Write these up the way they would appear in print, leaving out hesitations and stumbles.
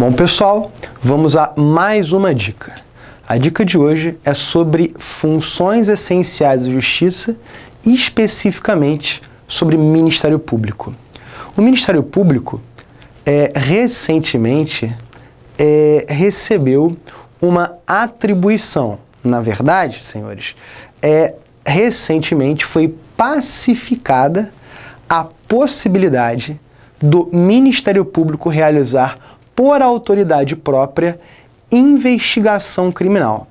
Bom, pessoal, vamos a mais uma dica. A dica de hoje é sobre funções essenciais da Justiça e especificamente sobre Ministério Público. O Ministério Público recentemente recebeu uma atribuição. Na verdade, senhores, recentemente foi pacificada a possibilidade do Ministério Público realizar por autoridade própria investigação criminal.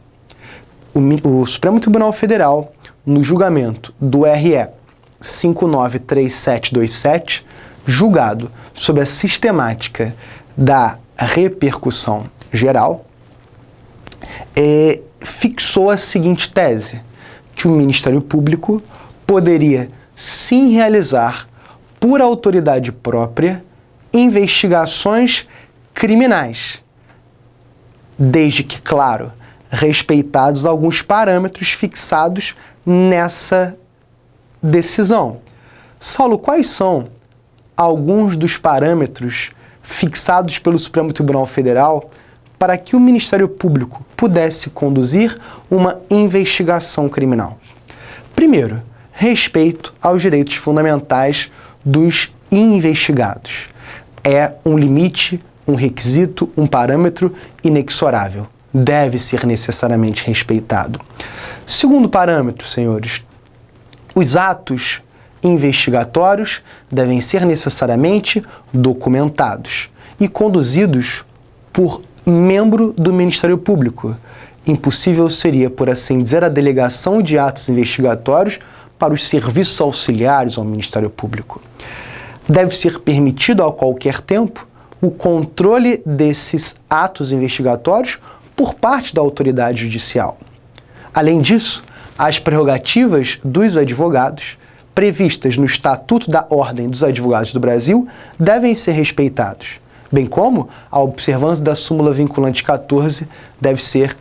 O Supremo Tribunal Federal, no julgamento do RE 593727, julgado sobre a sistemática da repercussão geral, fixou a seguinte tese, que o Ministério Público poderia sim realizar por autoridade própria investigações criminais, desde que, claro, respeitados alguns parâmetros fixados nessa decisão. Saulo, quais são alguns dos parâmetros fixados pelo Supremo Tribunal Federal para que o Ministério Público pudesse conduzir uma investigação criminal? Primeiro, respeito aos direitos fundamentais dos investigados. É um limite, um requisito, um parâmetro inexorável. Deve ser necessariamente respeitado. Segundo parâmetro, senhores, os atos investigatórios devem ser necessariamente documentados e conduzidos por membro do Ministério Público. Impossível seria, por assim dizer, a delegação de atos investigatórios para os serviços auxiliares ao Ministério Público. Deve ser permitido a qualquer tempo o controle desses atos investigatórios por parte da autoridade judicial. Além disso, as prerrogativas dos advogados, previstas no Estatuto da Ordem dos Advogados do Brasil, devem ser respeitados, bem como a observância da súmula vinculante 14 deve ser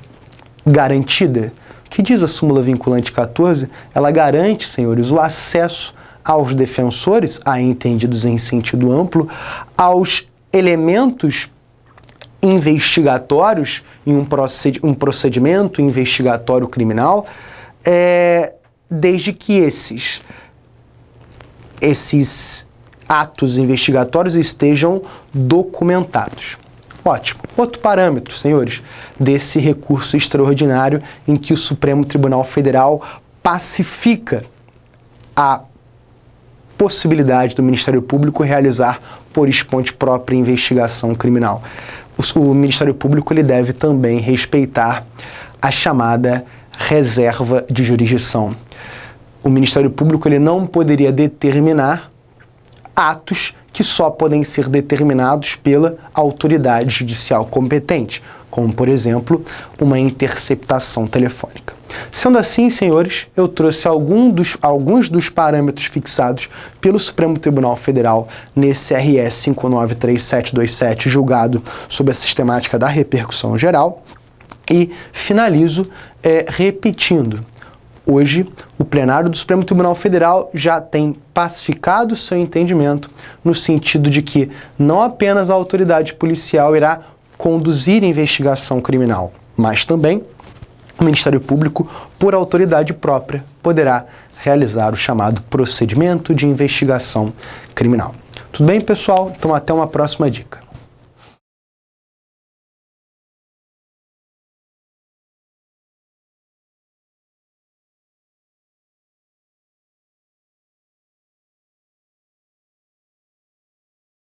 garantida. O que diz a súmula vinculante 14? Ela garante, senhores, o acesso aos defensores, entendidos em sentido amplo, aos elementos investigatórios em um procedimento investigatório criminal, desde que esses atos investigatórios estejam documentados. Ótimo. Outro parâmetro, senhores, desse recurso extraordinário em que o Supremo Tribunal Federal pacifica a possibilidade do Ministério Público realizar por esponte própria investigação criminal. O Ministério Público ele deve também respeitar a chamada reserva de jurisdição. O Ministério Público ele não poderia determinar atos que só podem ser determinados pela autoridade judicial competente, como, por exemplo, uma interceptação telefônica. Sendo assim, senhores, eu trouxe alguns dos parâmetros fixados pelo Supremo Tribunal Federal nesse RS 593727, julgado sob a sistemática da repercussão geral, e finalizo repetindo. Hoje, o plenário do Supremo Tribunal Federal já tem pacificado seu entendimento no sentido de que não apenas a autoridade policial irá conduzir investigação criminal, mas também o Ministério Público, por autoridade própria, poderá realizar o chamado procedimento de investigação criminal. Tudo bem, pessoal? Então, até uma próxima dica.